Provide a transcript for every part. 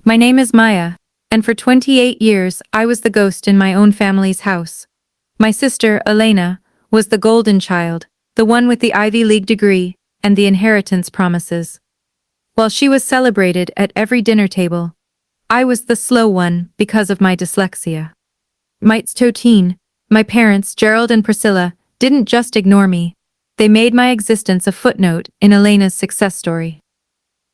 My name is Maya, and for 28 years I was the ghost in my own family's house. My sister, Elena, was the golden child, the one with the Ivy League degree and the inheritance promises. While she was celebrated at every dinner table, I was the slow one because of my dyslexia. Mites Toteen, my parents, Gerald and Priscilla, didn't just ignore me. They made my existence a footnote in Elena's success story.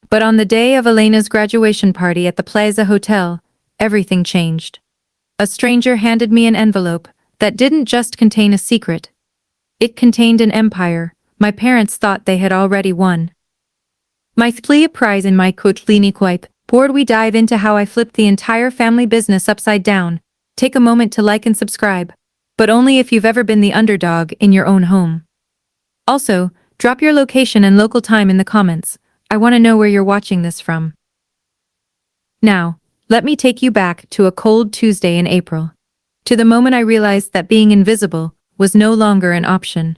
But on the day of Elena's graduation party at the Plaza Hotel, everything changed. A stranger handed me an envelope that didn't just contain a secret. It contained an empire my parents thought they had already won. My plea prize in my clinic board we dive into how I flipped the entire family business upside down. Take a moment to like and subscribe, but only if you've ever been the underdog in your own home. Also, drop your location and local time in the comments. I want to know where you're watching this from. Now, let me take you back to a cold Tuesday in April. To the moment I realized that being invisible was no longer an option.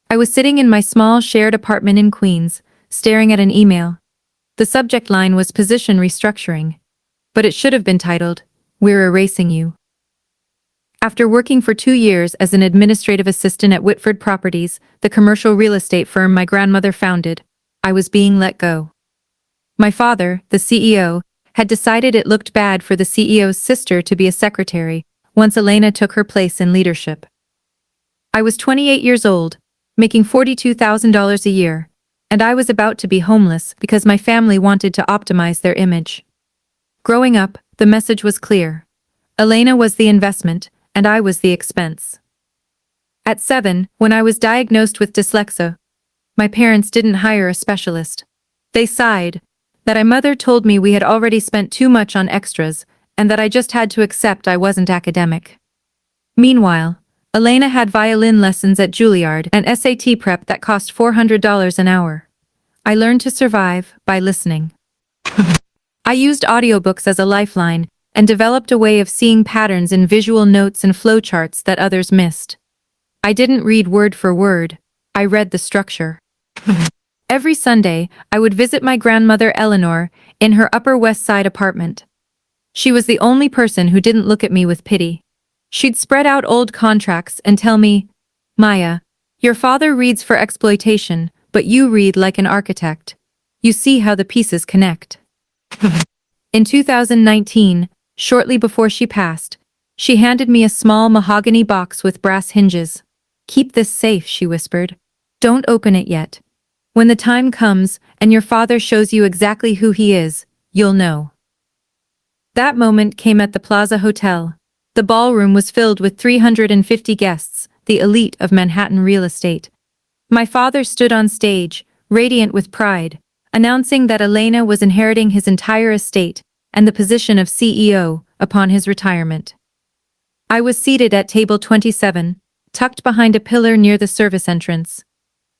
I was sitting in my small shared apartment in Queens, staring at an email. The subject line was position restructuring, but it should have been titled, "We're erasing you." After working for 2 years as an administrative assistant at Witford Properties, the commercial real estate firm my grandmother founded, I was being let go. My father, the CEO, had decided it looked bad for the CEO's sister to be a secretary once Elena took her place in leadership. I was 28 years old, making $42,000 a year, and I was about to be homeless because my family wanted to optimize their image. Growing up, the message was clear. Elena was the investment, and I was the expense. At 7, when I was diagnosed with dyslexia, my parents didn't hire a specialist. They sighed that my mother told me we had already spent too much on extras and that I just had to accept I wasn't academic. Meanwhile, Elena had violin lessons at Juilliard and SAT prep that cost $400 an hour. I learned to survive by listening. I used audiobooks as a lifeline and developed a way of seeing patterns in visual notes and flowcharts that others missed. I didn't read word for word, I read the structure. Every Sunday, I would visit my grandmother Eleanor in her Upper West Side apartment. She was the only person who didn't look at me with pity. She'd spread out old contracts and tell me, "Maya, your father reads for exploitation, but you read like an architect. You see how the pieces connect." In 2019, shortly before she passed, she handed me a small mahogany box with brass hinges. "Keep this safe," she whispered. "Don't open it yet. When the time comes and your father shows you exactly who he is, you'll know." That moment came at the Plaza Hotel. The ballroom was filled with 350 guests, the elite of Manhattan real estate. My father stood on stage, radiant with pride, announcing that Elena was inheriting his entire estate and the position of CEO upon his retirement. I was seated at table 27, tucked behind a pillar near the service entrance.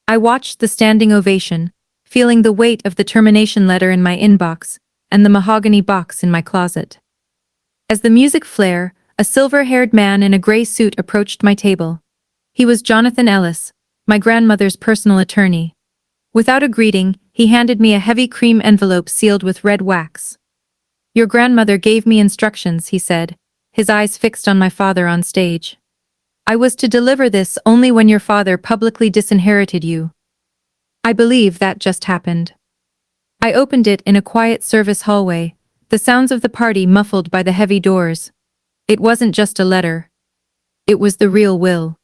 I watched the standing ovation, feeling the weight of the termination letter in my inbox and the mahogany box in my closet. As the music flared, a silver-haired man in a gray suit approached my table. He was Jonathan Ellis, my grandmother's personal attorney. Without a greeting, he handed me a heavy cream envelope sealed with red wax. "Your grandmother gave me instructions," he said, his eyes fixed on my father on stage. "I was to deliver this only when your father publicly disinherited you." I believe that just happened. I opened it in a quiet service hallway, the sounds of the party muffled by the heavy doors. It wasn't just a letter. It was the real will.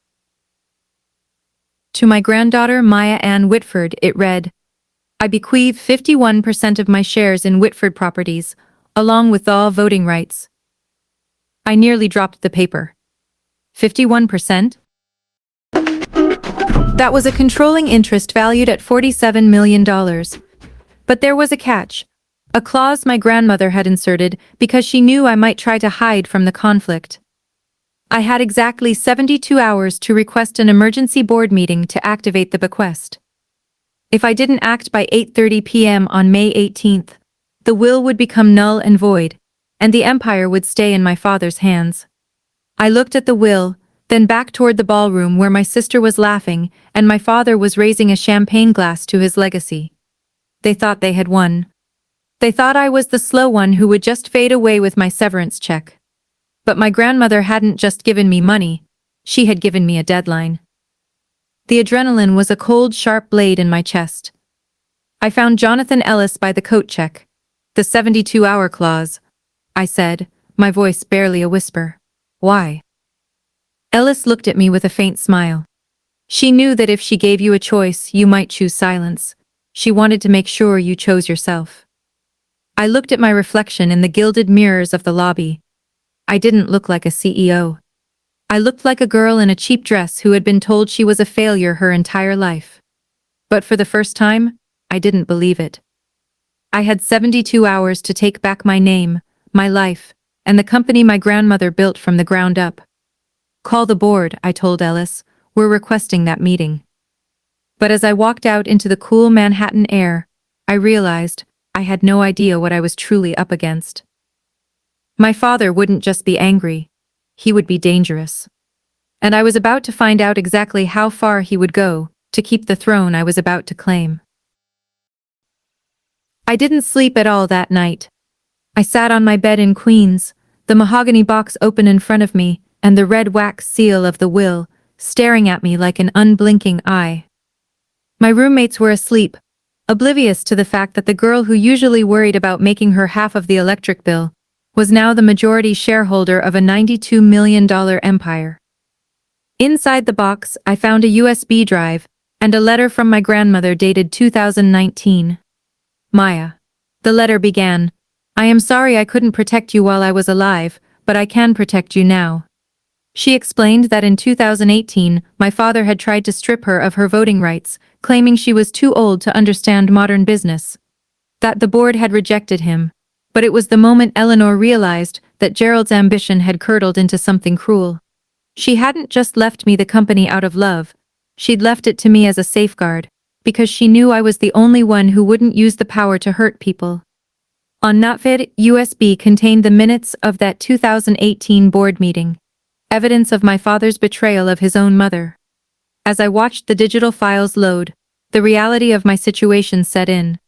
To my granddaughter Maya Ann Whitford, it read, "I bequeath 51% of my shares in Witford Properties, along with all voting rights." I nearly dropped the paper. 51%? That was a controlling interest valued at $47 million. But there was a catch. A clause my grandmother had inserted because she knew I might try to hide from the conflict. I had exactly 72 hours to request an emergency board meeting to activate the bequest. If I didn't act by 8:30 p.m. on May 18th, the will would become null and void, and the empire would stay in my father's hands. I looked at the will, then back toward the ballroom where my sister was laughing and my father was raising a champagne glass to his legacy. They thought they had won. They thought I was the slow one who would just fade away with my severance check. But my grandmother hadn't just given me money, she had given me a deadline. The adrenaline was a cold, sharp blade in my chest. I found Jonathan Ellis by the coat check. The 72-hour clause, I said, my voice barely a whisper. Why? Ellis looked at me with a faint smile. She knew that if she gave you a choice, you might choose silence. She wanted to make sure you chose yourself. I looked at my reflection in the gilded mirrors of the lobby. I didn't look like a CEO. I looked like a girl in a cheap dress who had been told she was a failure her entire life. But for the first time, I didn't believe it. I had 72 hours to take back my name, my life, and the company my grandmother built from the ground up. Call the board, I told Ellis. We're requesting that meeting. But as I walked out into the cool Manhattan air, I realized I had no idea what I was truly up against. My father wouldn't just be angry, he would be dangerous. And I was about to find out exactly how far he would go to keep the throne I was about to claim. I didn't sleep at all that night. I sat on my bed in Queens, the mahogany box open in front of me, and the red wax seal of the will staring at me like an unblinking eye. My roommates were asleep, oblivious to the fact that the girl who usually worried about making her half of the electric bill was now the majority shareholder of a $92 million empire. Inside the box, I found a USB drive and a letter from my grandmother dated 2019. Maya. The letter began, I am sorry I couldn't protect you while I was alive, but I can protect you now. She explained that in 2018, my father had tried to strip her of her voting rights, claiming she was too old to understand modern business. That the board had rejected him. But it was the moment Eleanor realized that Gerald's ambition had curdled into something cruel. She hadn't just left me the company out of love, she'd left it to me as a safeguard, because she knew I was the only one who wouldn't use the power to hurt people. On Notvid, USB contained the minutes of that 2018 board meeting, evidence of my father's betrayal of his own mother. As I watched the digital files load, the reality of my situation set in.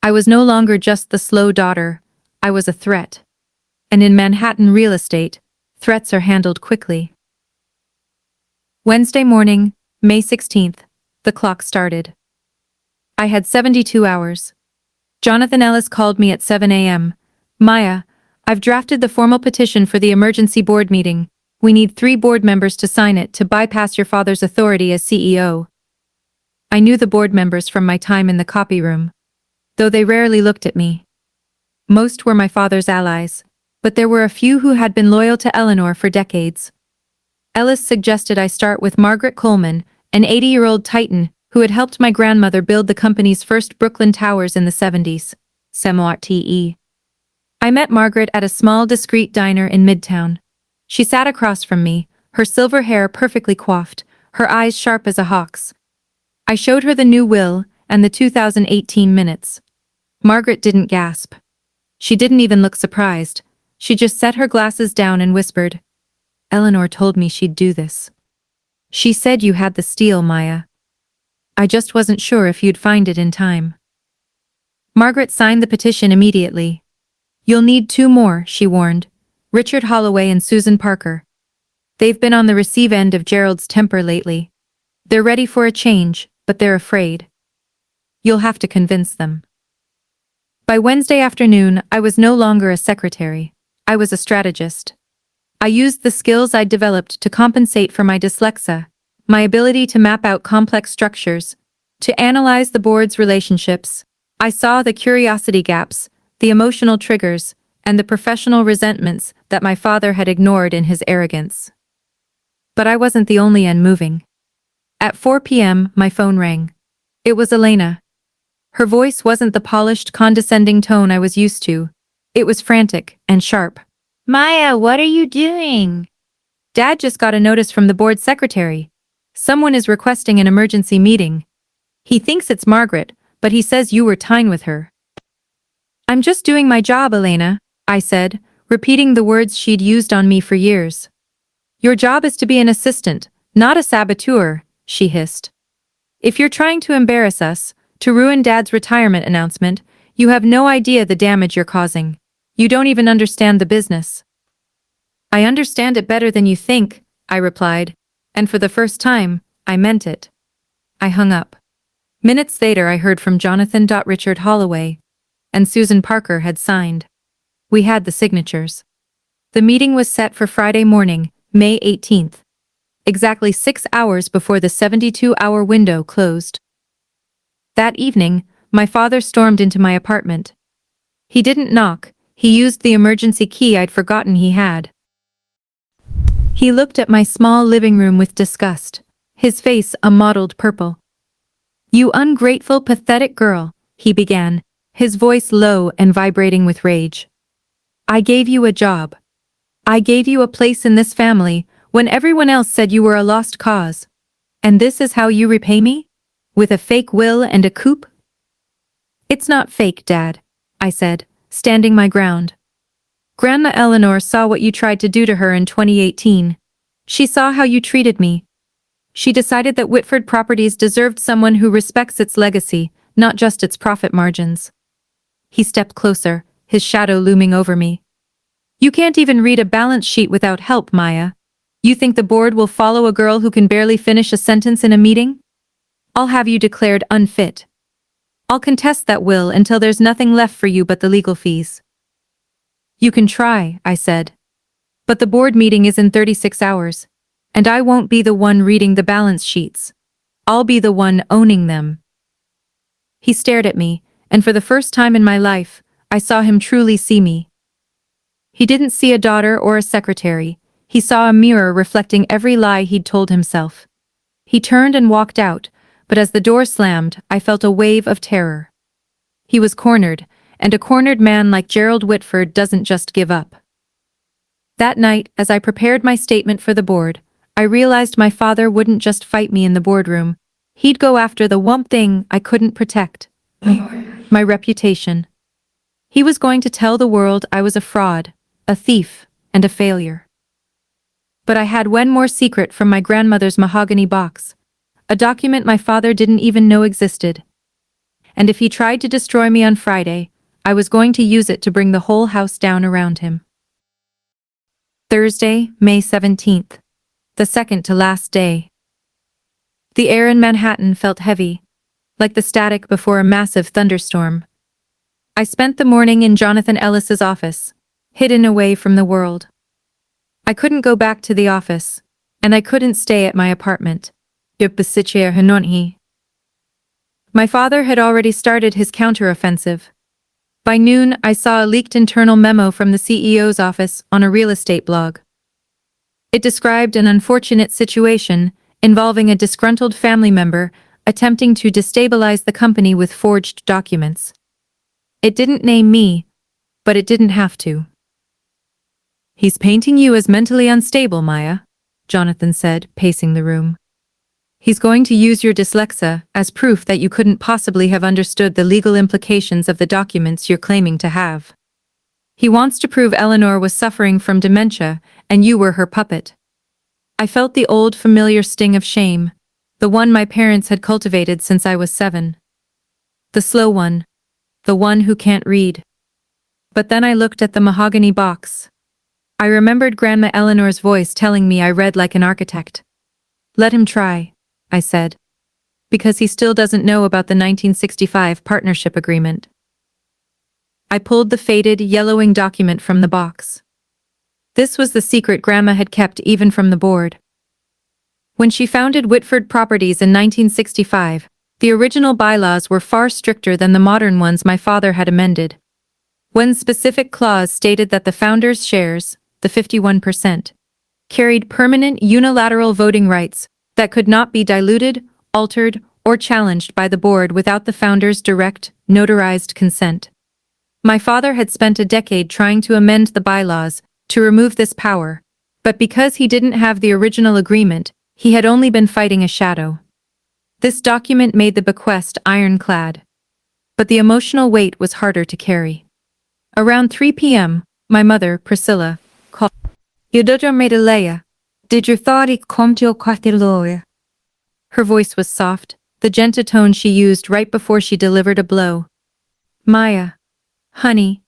I was no longer just the slow daughter, I was a threat. And in Manhattan real estate, threats are handled quickly. Wednesday morning, May 16th, the clock started. I had 72 hours. Jonathan Ellis called me at 7 a.m. Maya, I've drafted the formal petition for the emergency board meeting. We need 3 board members to sign it to bypass your father's authority as CEO. I knew the board members from my time in the copy room, though they rarely looked at me. Most were my father's allies, but there were a few who had been loyal to Eleanor for decades. Ellis suggested I start with Margaret Coleman, an 80-year-old titan who had helped my grandmother build the company's first Brooklyn towers in the 70s. Semoite. I met Margaret at a small, discreet diner in Midtown. She sat across from me, her silver hair perfectly coiffed, her eyes sharp as a hawk's. I showed her the new will and the 2018 minutes. Margaret didn't gasp. She didn't even look surprised. She just set her glasses down and whispered, Eleanor told me she'd do this. She said you had the steel, Maya. I just wasn't sure if you'd find it in time. Margaret signed the petition immediately. You'll need 2 more, she warned. Richard Holloway and Susan Parker. They've been on the receive end of Gerald's temper lately. They're ready for a change, but they're afraid. You'll have to convince them. By Wednesday afternoon, I was no longer a secretary. I was a strategist. I used the skills I'd developed to compensate for my dyslexia, my ability to map out complex structures, to analyze the board's relationships. I saw the curiosity gaps, the emotional triggers, and the professional resentments that my father had ignored in his arrogance. But I wasn't the only end moving. At 4 p.m., my phone rang. It was Elena. Her voice wasn't the polished, condescending tone I was used to. It was frantic and sharp. Maya, what are you doing? Dad just got a notice from the board secretary. Someone is requesting an emergency meeting. He thinks it's Margaret, but he says you were tying with her. I'm just doing my job, Elena, I said, repeating the words she'd used on me for years. Your job is to be an assistant, not a saboteur, she hissed. If you're trying to embarrass us, to ruin Dad's retirement announcement, You have no idea the damage you're causing. You don't even understand the business. I understand it better than you think, I replied, and for the first time, I meant it. I hung up. Minutes later I heard from Jonathan. Richard Holloway and Susan Parker had signed. We had the signatures. The meeting was set for Friday morning, May 18th. Exactly 6 hours before the 72-hour window closed. That evening, my father stormed into my apartment. He didn't knock, he used the emergency key I'd forgotten he had. He looked at my small living room with disgust, his face a mottled purple. "You ungrateful, pathetic girl," he began, his voice low and vibrating with rage. "I gave you a job. I gave you a place in this family when everyone else said you were a lost cause. And this is how you repay me? With a fake will and a coup?" "It's not fake, Dad," I said, standing my ground. "Grandma Eleanor saw what you tried to do to her in 2018. She saw how you treated me. She decided that Witford Properties deserved someone who respects its legacy, not just its profit margins." He stepped closer, his shadow looming over me. "You can't even read a balance sheet without help, Maya. You think the board will follow a girl who can barely finish a sentence in a meeting? I'll have you declared unfit. I'll contest that will until there's nothing left for you but the legal fees." "You can try," I said. "But the board meeting is in 36 hours. And I won't be the one reading the balance sheets. I'll be the one owning them." He stared at me, and for the first time in my life, I saw him truly see me. He didn't see a daughter or a secretary, he saw a mirror reflecting every lie he'd told himself. He turned and walked out, but as the door slammed, I felt a wave of terror. He was cornered, and a cornered man like Gerald Whitford doesn't just give up. That night, as I prepared my statement for the board, I realized my father wouldn't just fight me in the boardroom. He'd go after the one thing I couldn't protect. My reputation. He was going to tell the world I was a fraud, a thief, and a failure. But I had one more secret from my grandmother's mahogany box, a document my father didn't even know existed. And if he tried to destroy me on Friday, I was going to use it to bring the whole house down around him. Thursday, May 17th. The second to last day. The air in Manhattan felt heavy, like the static before a massive thunderstorm. I spent the morning in Jonathan Ellis's office, hidden away from the world. I couldn't go back to the office, and I couldn't stay at my apartment. My father had already started his counteroffensive. By noon, I saw a leaked internal memo from the CEO's office on a real estate blog. It described an unfortunate situation involving a disgruntled family member attempting to destabilize the company with forged documents. It didn't name me, but it didn't have to. "He's painting you as mentally unstable, Maya," Jonathan said, pacing the room. "He's going to use your dyslexia as proof that you couldn't possibly have understood the legal implications of the documents you're claiming to have. He wants to prove Eleanor was suffering from dementia and you were her puppet." I felt the old familiar sting of shame, the one my parents had cultivated since I was 7. The slow one, the one who can't read. But then I looked at the mahogany box. I remembered Grandma Eleanor's voice telling me I read like an architect. "Let him try," I said. "Because he still doesn't know about the 1965 partnership agreement." I pulled the faded, yellowing document from the box. This was the secret Grandma had kept even from the board. When she founded Witford Properties in 1965, the original bylaws were far stricter than the modern ones my father had amended. One specific clause stated that the founders' shares, the 51%, carried permanent unilateral voting rights that could not be diluted, altered, or challenged by the board without the founders' direct, notarized consent. My father had spent a decade trying to amend the bylaws to remove this power, but because he didn't have the original agreement, he had only been fighting a shadow. This document made the bequest ironclad, but the emotional weight was harder to carry. Around 3 p.m., my mother, Priscilla, called. "Your daughter made a Leia. Did your thoughty come to your lawyer?" Her voice was soft, the gentle tone she used right before she delivered a blow. Maya. Honey.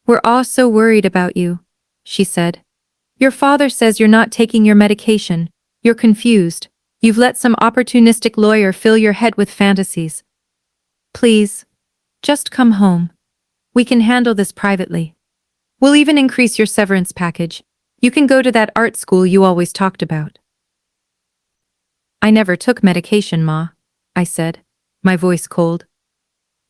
We're all so worried about you, she said. Your father says you're not taking your medication, you're confused, you've let some opportunistic lawyer fill your head with fantasies. Please. Just come home. We can handle this privately. We'll even increase your severance package. You can go to that art school you always talked about. I never took medication, Ma, I said, my voice cold.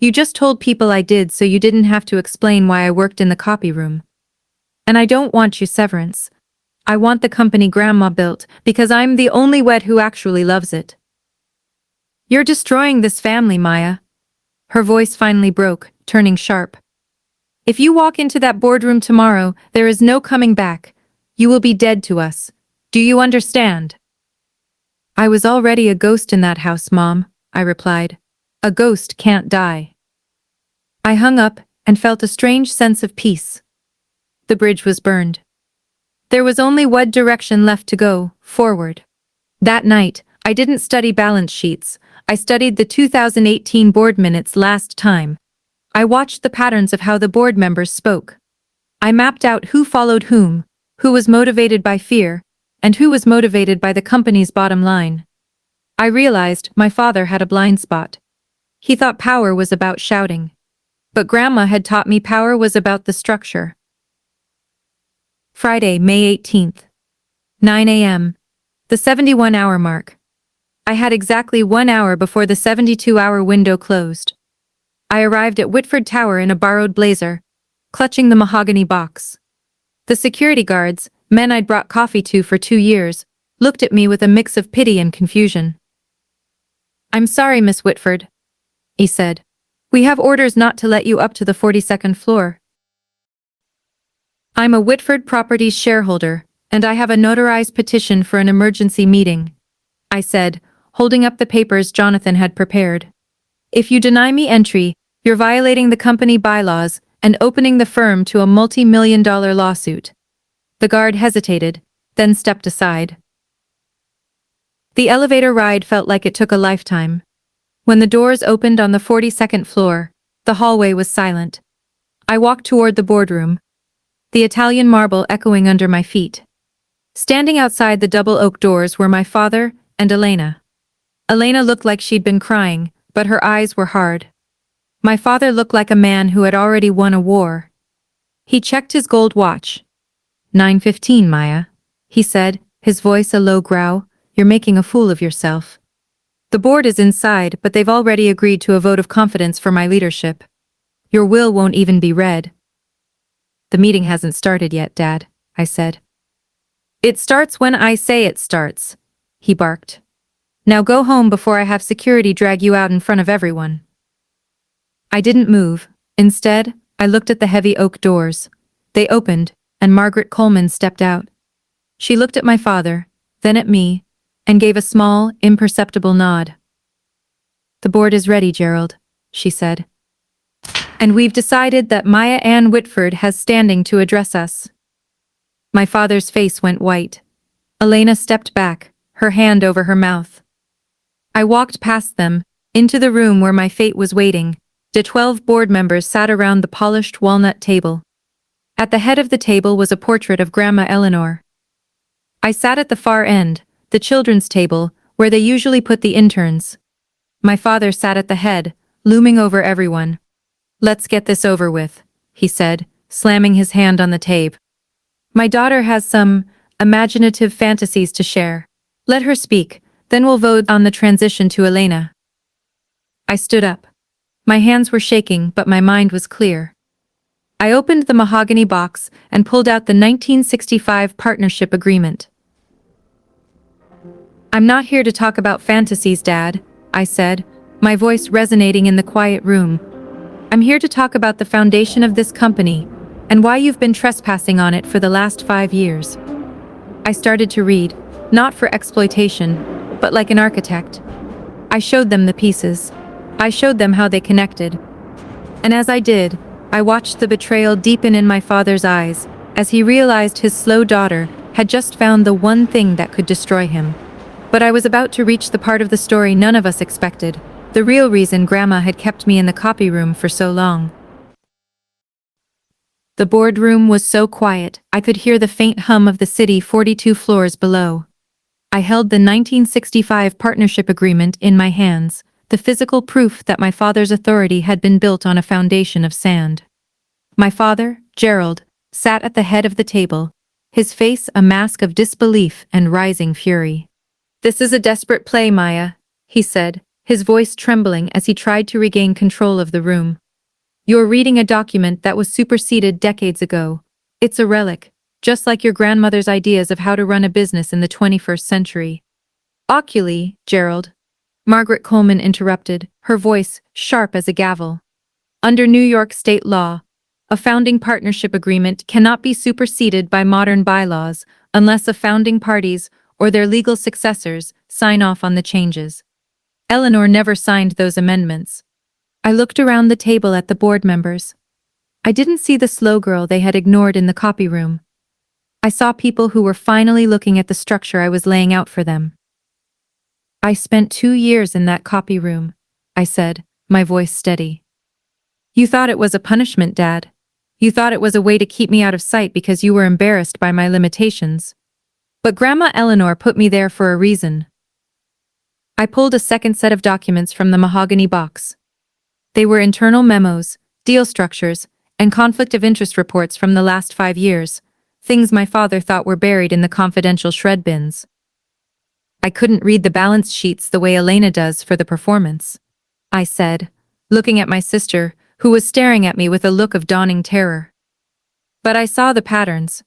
You just told people I did so you didn't have to explain why I worked in the copy room. And I don't want your severance. I want the company Grandma built because I'm the only wed who actually loves it. You're destroying this family, Maya. Her voice finally broke, turning sharp. If you walk into that boardroom tomorrow, there is no coming back. You will be dead to us. Do you understand? I was already a ghost in that house, Mom, I replied. A ghost can't die. I hung up and felt a strange sense of peace. The bridge was burned. There was only one direction left to go, forward. That night, I didn't study balance sheets. I studied the 2018 board minutes last time. I watched the patterns of how the board members spoke. I mapped out who followed whom, who was motivated by fear, and who was motivated by the company's bottom line. I realized my father had a blind spot. He thought power was about shouting. But Grandma had taught me power was about the structure. Friday, May 18th. 9 a.m. The 71-hour mark. I had exactly 1 hour before the 72-hour window closed. I arrived at Witford Tower in a borrowed blazer, clutching the mahogany box. The security guards, men I'd brought coffee to for 2 years, looked at me with a mix of pity and confusion. I'm sorry, Miss Witford, he said. We have orders not to let you up to the 42nd floor. I'm a Witford Properties shareholder, and I have a notarized petition for an emergency meeting, I said, holding up the papers Jonathan had prepared. If you deny me entry, you're violating the company bylaws and opening the firm to a multi-million-dollar lawsuit. The guard hesitated, then stepped aside. The elevator ride felt like it took a lifetime. When the doors opened on the 42nd floor, the hallway was silent. I walked toward the boardroom, the Italian marble echoing under my feet. Standing outside the double oak doors were my father and Elena. Elena looked like she'd been crying, but her eyes were hard. My father looked like a man who had already won a war. He checked his gold watch. 9:15, Maya, he said, his voice a low growl. You're making a fool of yourself. The board is inside, but they've already agreed to a vote of confidence for my leadership. Your will won't even be read. The meeting hasn't started yet, Dad, I said. It starts when I say it starts, he barked. Now go home before I have security drag you out in front of everyone. I didn't move. Instead, I looked at the heavy oak doors. They opened, and Margaret Coleman stepped out. She looked at my father, then at me, and gave a small, imperceptible nod. The board is ready, Gerald, she said. And we've decided that Maya Ann Whitford has standing to address us. My father's face went white. Elena stepped back, her hand over her mouth. I walked past them, into the room where my fate was waiting. The 12 board members sat around the polished walnut table. At the head of the table was a portrait of Grandma Eleanor. I sat at the far end, the children's table, where they usually put the interns. My father sat at the head, looming over everyone. Let's get this over with, he said, slamming his hand on the table. My daughter has some imaginative fantasies to share. Let her speak, then we'll vote on the transition to Elena. I stood up. My hands were shaking, but my mind was clear. I opened the mahogany box and pulled out the 1965 partnership agreement. I'm not here to talk about fantasies, Dad, I said, my voice resonating in the quiet room. I'm here to talk about the foundation of this company and why you've been trespassing on it for the last 5 years. I started to read, not for exploitation, but like an architect. I showed them the pieces. I showed them how they connected. And as I did, I watched the betrayal deepen in my father's eyes as he realized his slow daughter had just found the one thing that could destroy him. But I was about to reach the part of the story none of us expected, the real reason Grandma had kept me in the copy room for so long. The boardroom was so quiet, I could hear the faint hum of the city 42 floors below. I held the 1965 partnership agreement in my hands, the physical proof that my father's authority had been built on a foundation of sand. My father, Gerald, sat at the head of the table, his face a mask of disbelief and rising fury. "This is a desperate play, Maya," he said, his voice trembling as he tried to regain control of the room. "You're reading a document that was superseded decades ago. It's a relic, just like your grandmother's ideas of how to run a business in the 21st century. Oculi, Gerald," Margaret Coleman interrupted, her voice sharp as a gavel. "Under New York state law, a founding partnership agreement cannot be superseded by modern bylaws unless the founding parties or their legal successors sign off on the changes. Eleanor never signed those amendments." I looked around the table at the board members. I didn't see the slow girl they had ignored in the copy room. I saw people who were finally looking at the structure I was laying out for them. "I spent 2 years in that copy room," I said, my voice steady. "You thought it was a punishment, Dad. You thought it was a way to keep me out of sight because you were embarrassed by my limitations. But Grandma Eleanor put me there for a reason." I pulled a second set of documents from the mahogany box. They were internal memos, deal structures, and conflict of interest reports from the last 5 years, things my father thought were buried in the confidential shred bins. "I couldn't read the balance sheets the way Elena does for the performance," I said, looking at my sister, who was staring at me with a look of dawning terror. "But I saw the patterns.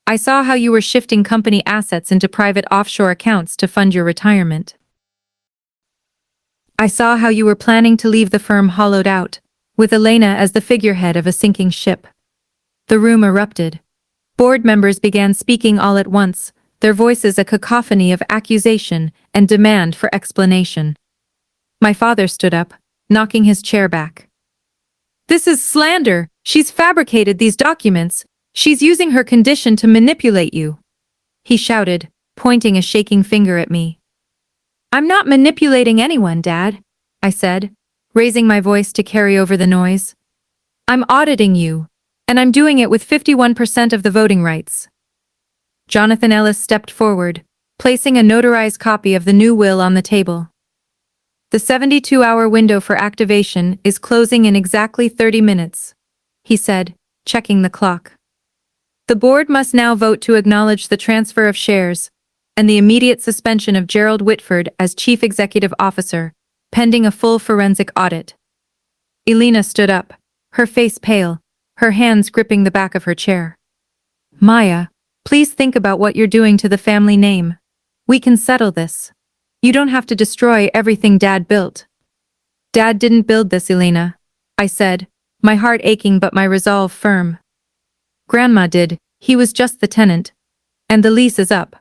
I saw how you were shifting company assets into private offshore accounts to fund your retirement. I saw how you were planning to leave the firm hollowed out, with Elena as the figurehead of a sinking ship." The room erupted. Board members began speaking all at once, their voices a cacophony of accusation and demand for explanation. My father stood up, knocking his chair back. "This is slander! She's fabricated these documents! She's using her condition to manipulate you!" he shouted, pointing a shaking finger at me. "I'm not manipulating anyone, Dad," I said, raising my voice to carry over the noise. "I'm auditing you, and I'm doing it with 51% of the voting rights." Jonathan Ellis stepped forward, placing a notarized copy of the new will on the table. "The 72-hour window for activation is closing in exactly 30 minutes, he said, checking the clock. "The board must now vote to acknowledge the transfer of shares and the immediate suspension of Gerald Witford as Chief Executive Officer, pending a full forensic audit." Elena stood up, her face pale, her hands gripping the back of her chair. "Maya, please think about what you're doing to the family name. We can settle this. You don't have to destroy everything Dad built." "Dad didn't build this, Elena," I said, my heart aching but my resolve firm. "Grandma did, he was just the tenant. And the lease is up."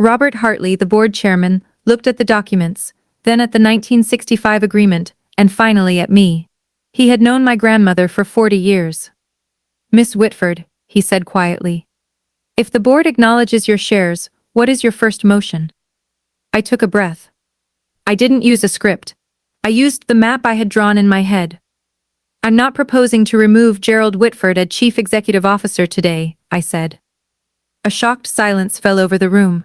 Robert Hartley, the board chairman, looked at the documents, then at the 1965 agreement, and finally at me. He had known my grandmother for 40 years. "Miss Whitford," he said quietly, "if the board acknowledges your shares, what is your first motion?" I took a breath. I didn't use a script. I used the map I had drawn in my head. "I'm not proposing to remove Gerald Whitford as Chief Executive Officer today," I said. A shocked silence fell over the room.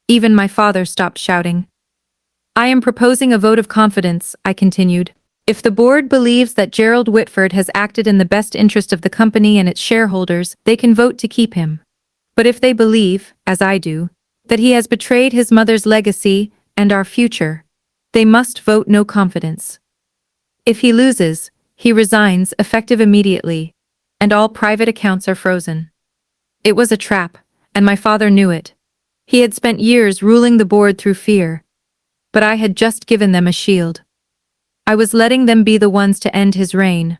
Even my father stopped shouting. "I am proposing a vote of confidence," I continued. "If the board believes that Gerald Whitford has acted in the best interest of the company and its shareholders, they can vote to keep him. But if they believe, as I do, that he has betrayed his mother's legacy and our future, they must vote no confidence. If he loses, he resigns effective immediately, and all private accounts are frozen." It was a trap, and my father knew it. He had spent years ruling the board through fear. But I had just given them a shield. I was letting them be the ones to end his reign.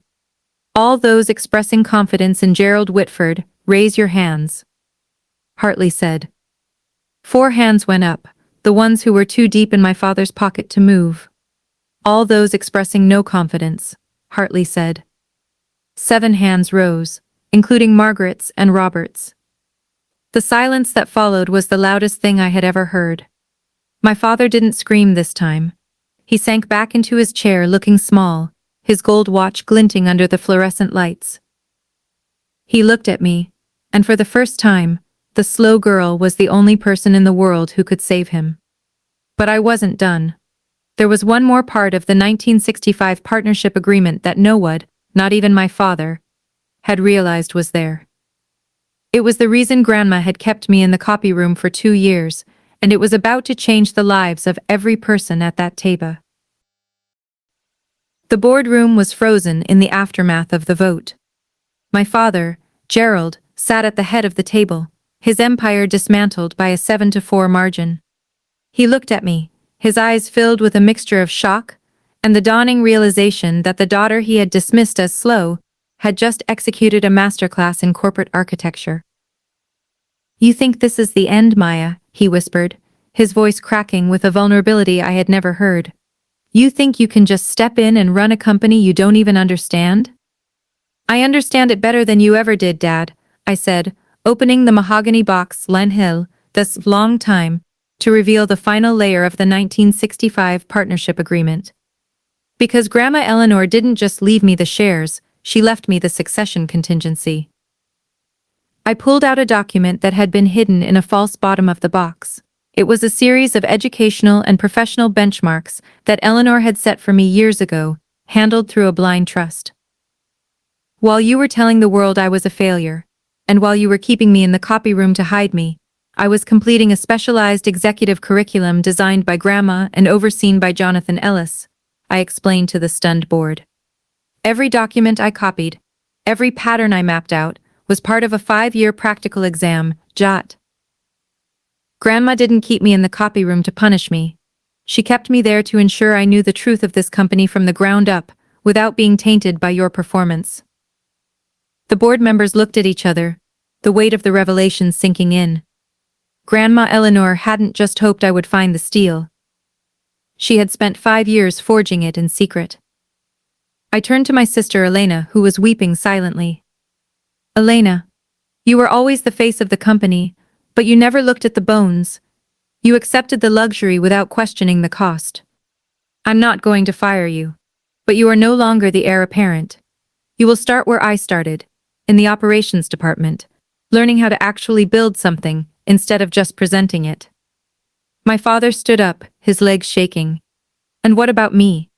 "All those expressing confidence in Gerald Whitford, raise your hands," Hartley said. 4 hands went up, the ones who were too deep in my father's pocket to move. "All those expressing no confidence," Hartley said. 7 hands rose, including Margaret's and Robert's. The silence that followed was the loudest thing I had ever heard. My father didn't scream this time. He sank back into his chair looking small, his gold watch glinting under the fluorescent lights. He looked at me, and for the first time, the slow girl was the only person in the world who could save him. But I wasn't done. There was one more part of the 1965 partnership agreement that no one, not even my father, had realized was there. It was the reason Grandma had kept me in the copy room for 2 years, and it was about to change the lives of every person at that table. The boardroom was frozen in the aftermath of the vote. My father, Gerald, sat at the head of the table, his empire dismantled by a 7-4 margin. He looked at me, his eyes filled with a mixture of shock and the dawning realization that the daughter he had dismissed as slow had just executed a masterclass in corporate architecture. "You think this is the end, Maya," he whispered, his voice cracking with a vulnerability I had never heard. "You think you can just step in and run a company you don't even understand?" "I understand it better than you ever did, Dad," I said, opening the mahogany box Len Hill, this long time, to reveal the final layer of the 1965 partnership agreement. Because Grandma Eleanor didn't just leave me the shares, she left me the succession contingency. I pulled out a document that had been hidden in a false bottom of the box. It was a series of educational and professional benchmarks that Eleanor had set for me years ago, handled through a blind trust. While you were telling the world I was a failure, and while you were keeping me in the copy room to hide me, I was completing a specialized executive curriculum designed by Grandma and overseen by Jonathan Ellis, I explained to the stunned board. Every document I copied, every pattern I mapped out, was part of a 5-year practical exam, JOT. Grandma didn't keep me in the copy room to punish me. She kept me there to ensure I knew the truth of this company from the ground up, without being tainted by your performance. The board members looked at each other, the weight of the revelation sinking in. Grandma Eleanor hadn't just hoped I would find the steel. She had spent 5 years forging it in secret. I turned to my sister Elena, who was weeping silently. "Elena, you were always the face of the company, but you never looked at the bones. You accepted the luxury without questioning the cost. I'm not going to fire you, but you are no longer the heir apparent. You will start where I started, in the operations department, learning how to actually build something instead of just presenting it." My father stood up, his legs shaking. "And what about me?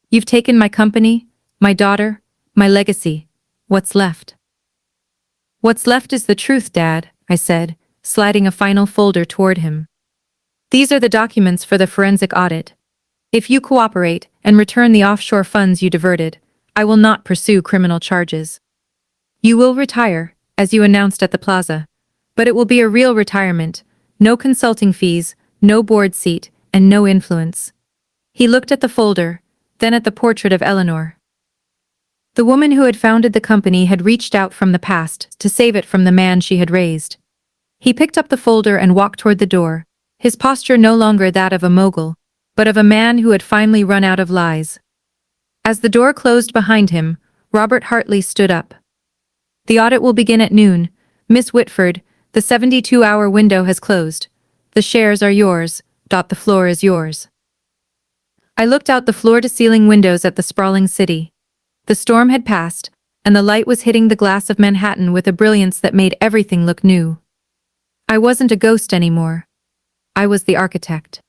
You've taken my company, my daughter, my legacy. What's left?" "What's left is the truth, Dad," I said, sliding a final folder toward him. "These are the documents for the forensic audit. If you cooperate and return the offshore funds you diverted, I will not pursue criminal charges. You will retire, as you announced at the plaza, but it will be a real retirement, no consulting fees, no board seat, and no influence." He looked at the folder, then at the portrait of Eleanor. The woman who had founded the company had reached out from the past to save it from the man she had raised. He picked up the folder and walked toward the door, his posture no longer that of a mogul, but of a man who had finally run out of lies. As the door closed behind him, Robert Hartley stood up. "The audit will begin at noon. Miss Witford, the 72-hour window has closed. The shares are yours. The floor is yours." I looked out the floor-to-ceiling windows at the sprawling city. The storm had passed, and the light was hitting the glass of Manhattan with a brilliance that made everything look new. I wasn't a ghost anymore. I was the architect.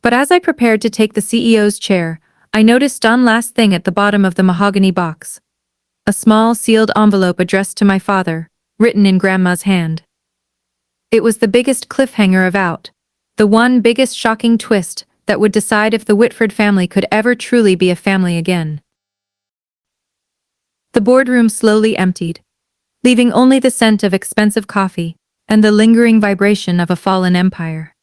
But as I prepared to take the CEO's chair, I noticed one last thing at the bottom of the mahogany box. A small sealed envelope addressed to my father, written in Grandma's hand. It was the biggest cliffhanger of out, the one biggest shocking twist that would decide if the Witford family could ever truly be a family again. The boardroom slowly emptied, leaving only the scent of expensive coffee and the lingering vibration of a fallen empire.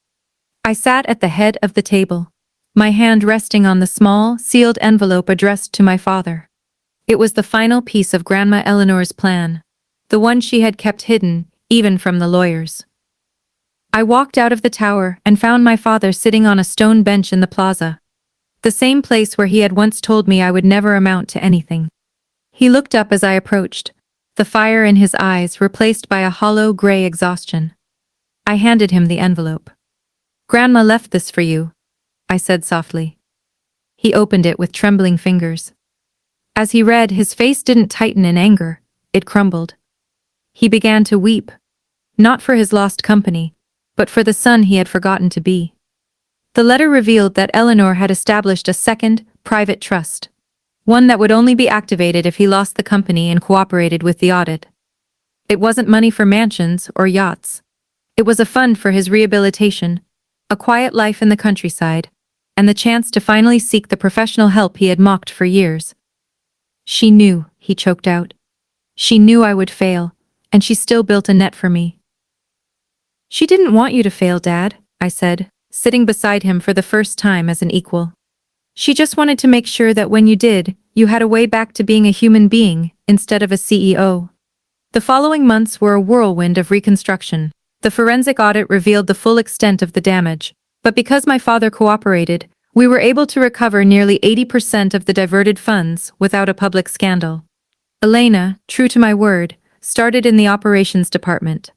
I sat at the head of the table, my hand resting on the small, sealed envelope addressed to my father. It was the final piece of Grandma Eleanor's plan, the one she had kept hidden, even from the lawyers. I walked out of the tower and found my father sitting on a stone bench in the plaza, the same place where he had once told me I would never amount to anything. He looked up as I approached, the fire in his eyes replaced by a hollow gray exhaustion. I handed him the envelope. "Grandma left this for you," I said softly. He opened it with trembling fingers. As he read, his face didn't tighten in anger, it crumbled. He began to weep, not for his lost company, but for the son he had forgotten to be. The letter revealed that Eleanor had established a second, private trust. One that would only be activated if he lost the company and cooperated with the audit. It wasn't money for mansions or yachts. It was a fund for his rehabilitation, a quiet life in the countryside, and the chance to finally seek the professional help he had mocked for years. She knew, he choked out. She knew I would fail, and she still built a net for me. She didn't want you to fail, Dad, I said, sitting beside him for the first time as an equal. She just wanted to make sure that when you did, you had a way back to being a human being, instead of a CEO. The following months were a whirlwind of reconstruction. The forensic audit revealed the full extent of the damage, but because my father cooperated, we were able to recover nearly 80% of the diverted funds without a public scandal. Elena, true to my word, started in the operations department.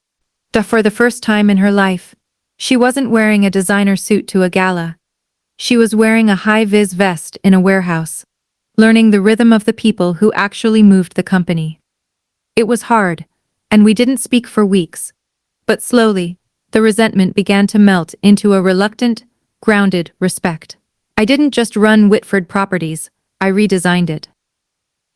For the first time in her life, she wasn't wearing a designer suit to a gala. She was wearing a high-vis vest in a warehouse, learning the rhythm of the people who actually moved the company. It was hard, and we didn't speak for weeks. But slowly, the resentment began to melt into a reluctant, grounded respect. I didn't just run Witford properties, I redesigned it.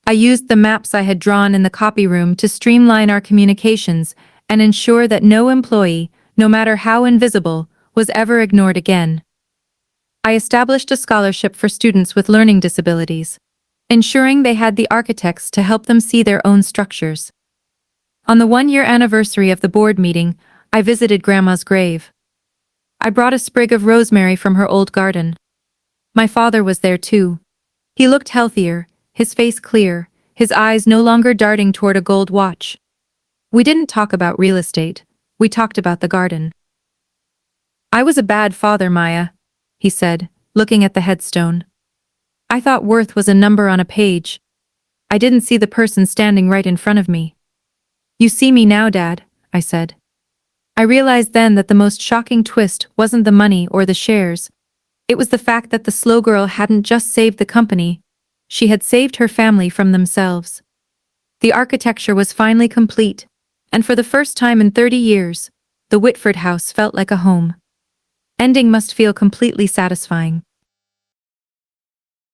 I used the maps I had drawn in the copy room to streamline our communications and ensure that no employee, no matter how invisible, was ever ignored again. I established a scholarship for students with learning disabilities, ensuring they had the architects to help them see their own structures. On the one-year anniversary of the board meeting, I visited Grandma's grave. I brought a sprig of rosemary from her old garden. My father was there too. He looked healthier, his face clear, his eyes no longer darting toward a gold watch. We didn't talk about real estate, we talked about the garden. I was a bad father, Maya, he said, looking at the headstone. I thought worth was a number on a page. I didn't see the person standing right in front of me. You see me now, Dad, I said. I realized then that the most shocking twist wasn't the money or the shares. It was the fact that the slow girl hadn't just saved the company, she had saved her family from themselves. The architecture was finally complete, and for the first time in 30 years, the Witford house felt like a home. Ending must feel completely satisfying.